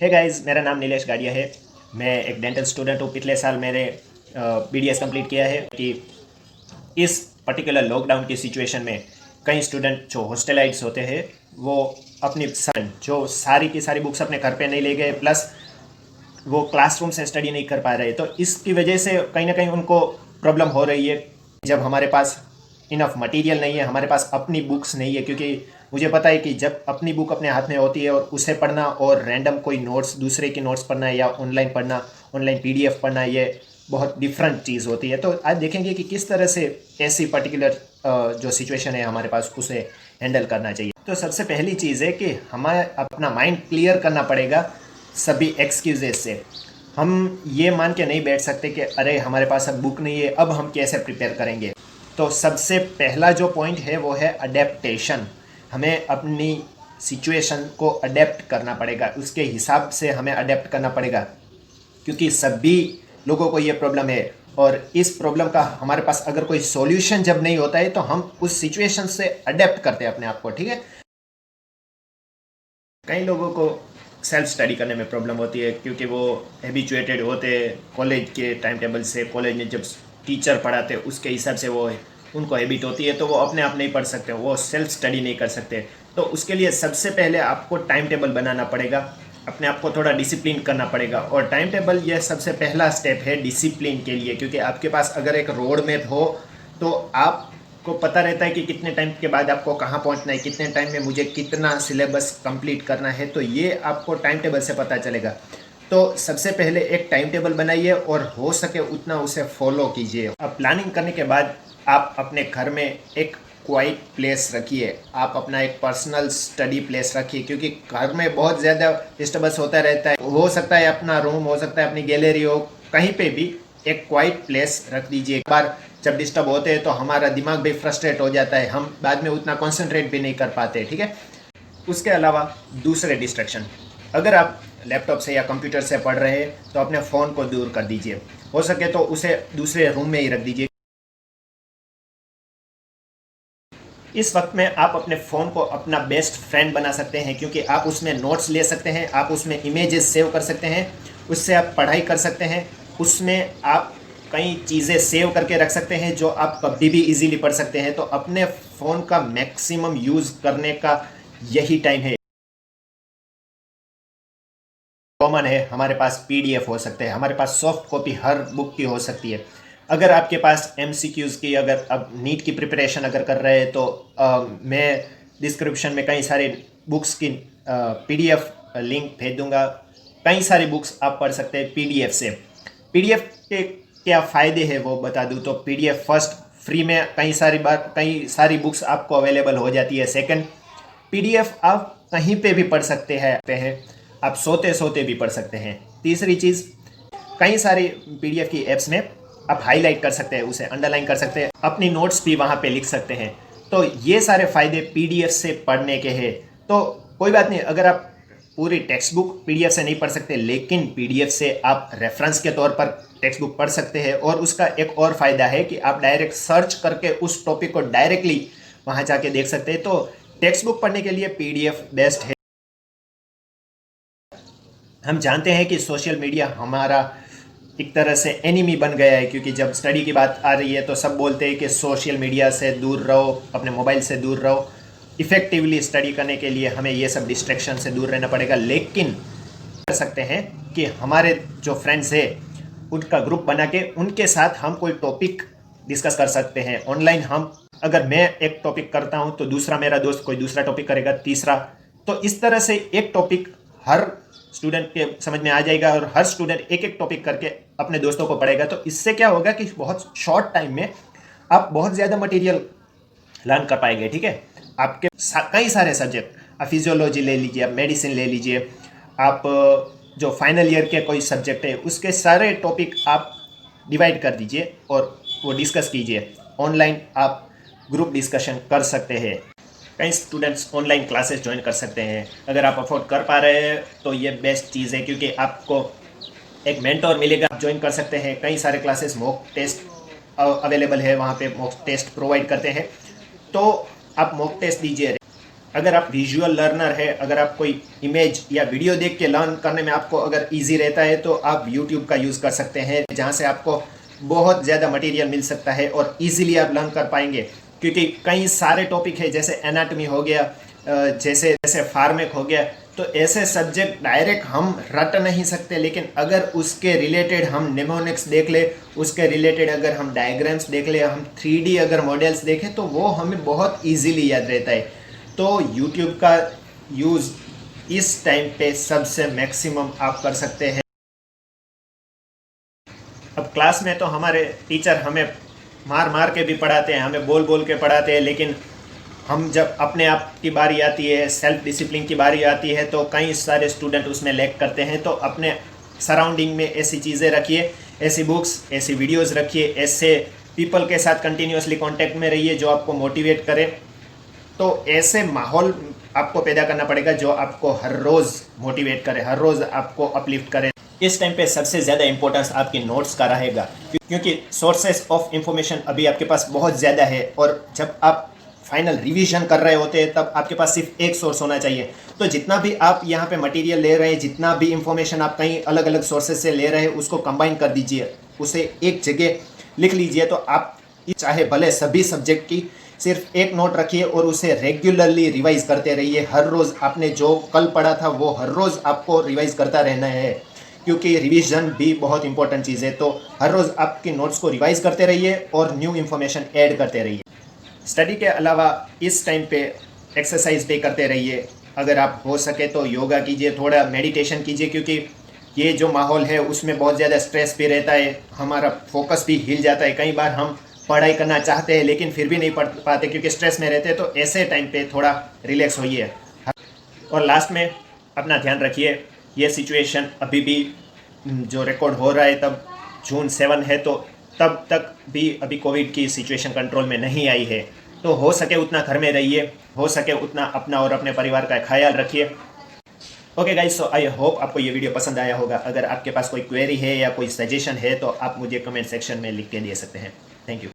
Hey guys, मेरा नाम नीलेश गाड़िया है। मैं एक डेंटल स्टूडेंट हूँ। पिछले साल मैंने BDS कंप्लीट किया है कि इस पर्टिकुलर लॉकडाउन की सिचुएशन में कई स्टूडेंट जो हॉस्टलाइज्ड होते हैं वो अपनी जो सारी की सारी बुक्स अपने घर पे नहीं ले गए, प्लस वो क्लासरूम से स्टडी नहीं कर पा रहे, तो इसकी वजह से कहीं ना कहीं उनको प्रॉब्लम हो रही है। जब हमारे पास इनफ मटेरियल नहीं है, हमारे पास अपनी बुक्स नहीं है, क्योंकि मुझे पता है कि जब अपनी बुक अपने हाथ में होती है और उसे पढ़ना और रैंडम कोई नोट्स दूसरे की नोट्स पढ़ना या ऑनलाइन पढ़ना, ऑनलाइन PDF पढ़ना, ये बहुत डिफरेंट चीज़ होती है। तो आज देखेंगे कि किस तरह से ऐसी पर्टिकुलर जो सिचुएशन है हमारे पास उसे हैंडल करना चाहिए। तो सबसे पहली चीज़ है कि हमें अपना माइंड क्लियर करना पड़ेगा सभी एक्सक्यूजेज से। हम ये मान के नहीं बैठ सकते कि अरे हमारे पास अब बुक नहीं है, अब हम कैसे प्रिपेयर करेंगे। तो सबसे पहला जो पॉइंट है वो है अडेप्टेशन। हमें अपनी सिचुएशन को अडेप्ट करना पड़ेगा, उसके हिसाब से हमें अडेप्ट करना पड़ेगा, क्योंकि सभी लोगों को ये प्रॉब्लम है। और इस प्रॉब्लम का हमारे पास अगर कोई सॉल्यूशन जब नहीं होता है तो हम उस सिचुएशन से अडेप्ट करते हैं अपने आप को, ठीक है। कई लोगों को सेल्फ स्टडी करने में प्रॉब्लम होती है, क्योंकि वो हैबिचुएटेड होते हैं कॉलेज के टाइम टेबल से। कॉलेज में जब टीचर पढ़ाते हैं उसके हिसाब से वो उनको हैबिट होती है, तो वो अपने आप नहीं पढ़ सकते, वो सेल्फ स्टडी नहीं कर सकते। तो उसके लिए सबसे पहले आपको टाइम टेबल बनाना पड़ेगा, अपने आप को थोड़ा डिसिप्लिन करना पड़ेगा। और टाइम टेबल ये सबसे पहला स्टेप है डिसिप्लिन के लिए, क्योंकि आपके पास अगर एक रोड मैप हो तो आपको पता रहता है कि कितने टाइम के बाद आपको कहाँ पहुँचना है, कितने टाइम में मुझे कितना सिलेबस कंप्लीट करना है, तो ये आपको टाइम टेबल से पता चलेगा। तो सबसे पहले एक टाइम टेबल बनाइए और हो सके उतना उसे फॉलो कीजिए। अब प्लानिंग करने के बाद आप अपने घर में एक क्वाइट प्लेस रखिए, आप अपना एक पर्सनल स्टडी प्लेस रखिए, क्योंकि घर में बहुत ज़्यादा डिस्टर्बेंस होता रहता है। हो सकता है अपना रूम, हो सकता है अपनी गैलरी हो, कहीं पे भी एक क्वाइट प्लेस रख दीजिए। एक बार जब डिस्टर्ब होते हैं तो हमारा दिमाग भी फ्रस्ट्रेट हो जाता है, हम बाद में उतना कॉन्सेंट्रेट भी नहीं कर पाते, ठीक है। उसके अलावा दूसरे डिस्ट्रैक्शन, अगर आप लैपटॉप से या कंप्यूटर से पढ़ रहे हैं तो अपने फ़ोन को दूर कर दीजिए, हो सके तो उसे दूसरे रूम में ही रख दीजिए। इस वक्त में आप अपने फ़ोन को अपना बेस्ट फ्रेंड बना सकते हैं, क्योंकि आप उसमें नोट्स ले सकते हैं, आप उसमें इमेजेस सेव कर सकते हैं, उससे आप पढ़ाई कर सकते हैं, उसमें आप कई चीज़ें सेव करके रख सकते हैं जो आप कभी भी इजीली पढ़ सकते हैं। तो अपने फ़ोन का मैक्सिमम यूज़ करने का यही टाइम है। कॉमन है, हमारे पास PDF हो सकते हैं, हमारे पास सॉफ्ट कॉपी हर बुक की हो सकती है। अगर आपके पास MCQs की, अगर अब नीट की प्रिपरेशन अगर कर रहे हैं तो मैं डिस्क्रिप्शन में कई सारे बुक्स की PDF लिंक भेज दूंगा। कई सारी बुक्स आप पढ़ सकते हैं PDF से। PDF के क्या फ़ायदे हैं वो बता दूं तो PDF फर्स्ट, फ्री में कई सारी बुक्स आपको अवेलेबल हो जाती है। सेकंड, PDF आप कहीं पे भी पढ़ सकते हैं, आप सोते सोते भी पढ़ सकते हैं। तीसरी चीज़, कई सारी PDF की ऐप्स में आप हाईलाइट कर सकते हैं, उसे अंडरलाइन कर सकते हैं, अपनी नोट्स भी वहाँ पे लिख सकते हैं। तो ये सारे फ़ायदे PDF से पढ़ने के हैं। तो कोई बात नहीं, अगर आप पूरी टेक्स्ट बुक PDF से नहीं पढ़ सकते, लेकिन PDF से आप रेफरेंस के तौर पर टेक्स्ट बुक पढ़ सकते हैं। और उसका एक और फ़ायदा है कि आप डायरेक्ट सर्च करके उस टॉपिक को डायरेक्टली वहाँ जाके देख सकते हैं। तो टेक्स्ट बुक पढ़ने के लिए PDF बेस्ट है। हम जानते हैं कि सोशल मीडिया हमारा एक तरह से एनिमी बन गया है, क्योंकि जब स्टडी की बात आ रही है तो सब बोलते हैं कि सोशल मीडिया से दूर रहो, अपने मोबाइल से दूर रहो। इफ़ेक्टिवली स्टडी करने के लिए हमें ये सब डिस्ट्रैक्शन से दूर रहना पड़ेगा। लेकिन कर सकते हैं कि हमारे जो फ्रेंड्स हैं उनका ग्रुप बना के उनके साथ हम कोई टॉपिक डिस्कस कर सकते हैं ऑनलाइन। हम, अगर मैं एक टॉपिक करता हूं तो दूसरा मेरा दोस्त कोई दूसरा टॉपिक करेगा, तीसरा। तो इस तरह से एक टॉपिक हर स्टूडेंट के समझ में आ जाएगा और हर स्टूडेंट एक एक टॉपिक करके अपने दोस्तों को पढ़ेगा। तो इससे क्या होगा कि बहुत शॉर्ट टाइम में आप बहुत ज़्यादा मटेरियल लर्न कर पाएंगे, ठीक है। आपके कई सारे सब्जेक्ट, आप फिजियोलॉजी ले लीजिए, आप मेडिसिन ले लीजिए, आप जो फाइनल ईयर के कोई सब्जेक्ट है उसके सारे टॉपिक आप डिवाइड कर दीजिए और वो डिस्कस कीजिए। ऑनलाइन आप ग्रुप डिस्कशन कर सकते हैं। कई स्टूडेंट्स ऑनलाइन क्लासेस ज्वाइन कर सकते हैं। अगर आप अफोर्ड कर पा रहे हैं तो ये बेस्ट चीज़ है, क्योंकि आपको एक मेंटोर मिलेगा, आप ज्वाइन कर सकते हैं। कई सारे क्लासेस मॉक टेस्ट अवेलेबल है, वहाँ पे मॉक टेस्ट प्रोवाइड करते हैं, तो आप मॉक टेस्ट दीजिए। अगर आप विजुअल लर्नर है, अगर आप कोई इमेज या वीडियो देख के लर्न करने में आपको अगर इजी रहता है तो आप यूट्यूब का यूज़ कर सकते हैं, जहाँ से आपको बहुत ज़्यादा मटेरियल मिल सकता है और इजीली आप लर्न कर पाएंगे। क्योंकि कई सारे टॉपिक है, जैसे एनाटॉमी हो गया, जैसे जैसे फार्मेक हो गया, तो ऐसे सब्जेक्ट डायरेक्ट हम रट नहीं सकते, लेकिन अगर उसके रिलेटेड हम निमोनिक्स देख ले, उसके रिलेटेड अगर हम डायग्राम्स देख ले, हम 3D अगर मॉडल्स देखें तो वो हमें बहुत इजीली याद रहता है। तो यूट्यूब का यूज़ इस टाइम पे सबसे मैक्सिमम आप कर सकते हैं। अब क्लास में तो हमारे टीचर हमें मार मार के भी पढ़ाते हैं, हमें बोल बोल के पढ़ाते हैं, लेकिन हम जब अपने आप की बारी आती है, सेल्फ डिसिप्लिन की बारी आती है, तो कई सारे स्टूडेंट उसमें लैग करते हैं। तो अपने सराउंडिंग में ऐसी चीज़ें रखिए, ऐसी बुक्स, ऐसी वीडियोस रखिए, ऐसे पीपल के साथ कंटिन्यूसली कांटेक्ट में रहिए जो आपको मोटिवेट करे। तो ऐसे माहौल आपको पैदा करना पड़ेगा जो आपको हर रोज़ मोटिवेट करे, हर रोज़ आपको अपलिफ्ट करे। इस टाइम पे सबसे ज़्यादा इंपॉर्टेंस आपकी नोट्स का रहेगा, क्योंकि सोर्सेस ऑफ इंफॉर्मेशन अभी आपके पास बहुत ज़्यादा है, और जब आप फाइनल रिवीजन कर रहे होते हैं तब आपके पास सिर्फ एक सोर्स होना चाहिए। तो जितना भी आप यहाँ पे मटेरियल ले रहे हैं, जितना भी इंफॉर्मेशन आप कहीं अलग अलग सोर्सेज से ले रहे हैं, उसको कंबाइन कर दीजिए, उसे एक जगह लिख लीजिए। तो आप चाहे भले सभी सब्जेक्ट की सिर्फ एक नोट रखिए और उसे रेगुलरली रिवाइज करते रहिए। हर रोज़ आपने जो कल पढ़ा था वो हर रोज़ आपको रिवाइज करता रहना है, क्योंकि रिवीजन भी बहुत इंपॉर्टेंट चीज़ है। तो हर रोज़ आपकी नोट्स को रिवाइज करते रहिए और न्यू इन्फॉर्मेशन ऐड करते रहिए। स्टडी के अलावा इस टाइम पे एक्सरसाइज भी करते रहिए। अगर आप हो सके तो योगा कीजिए, थोड़ा मेडिटेशन कीजिए, क्योंकि ये जो माहौल है उसमें बहुत ज़्यादा स्ट्रेस भी रहता है, हमारा फोकस भी हिल जाता है। कई बार हम पढ़ाई करना चाहते हैं लेकिन फिर भी नहीं पढ़ पाते क्योंकि स्ट्रेस में रहते हैं। तो ऐसे टाइम पे थोड़ा रिलैक्स होइए। और लास्ट में अपना ध्यान रखिए, ये सिचुएशन अभी भी जो रिकॉर्ड हो रहा है तब जून 7 है, तो तब तक भी अभी कोविड की सिचुएशन कंट्रोल में नहीं आई है। तो हो सके उतना घर में रहिए, हो सके उतना अपना और अपने परिवार का ख्याल रखिए। Okay guys, so I hope आपको ये वीडियो पसंद आया होगा। अगर आपके पास कोई क्वेरी है या कोई सजेशन है तो आप मुझे कमेंट सेक्शन में लिख के दे सकते हैं। Thank you.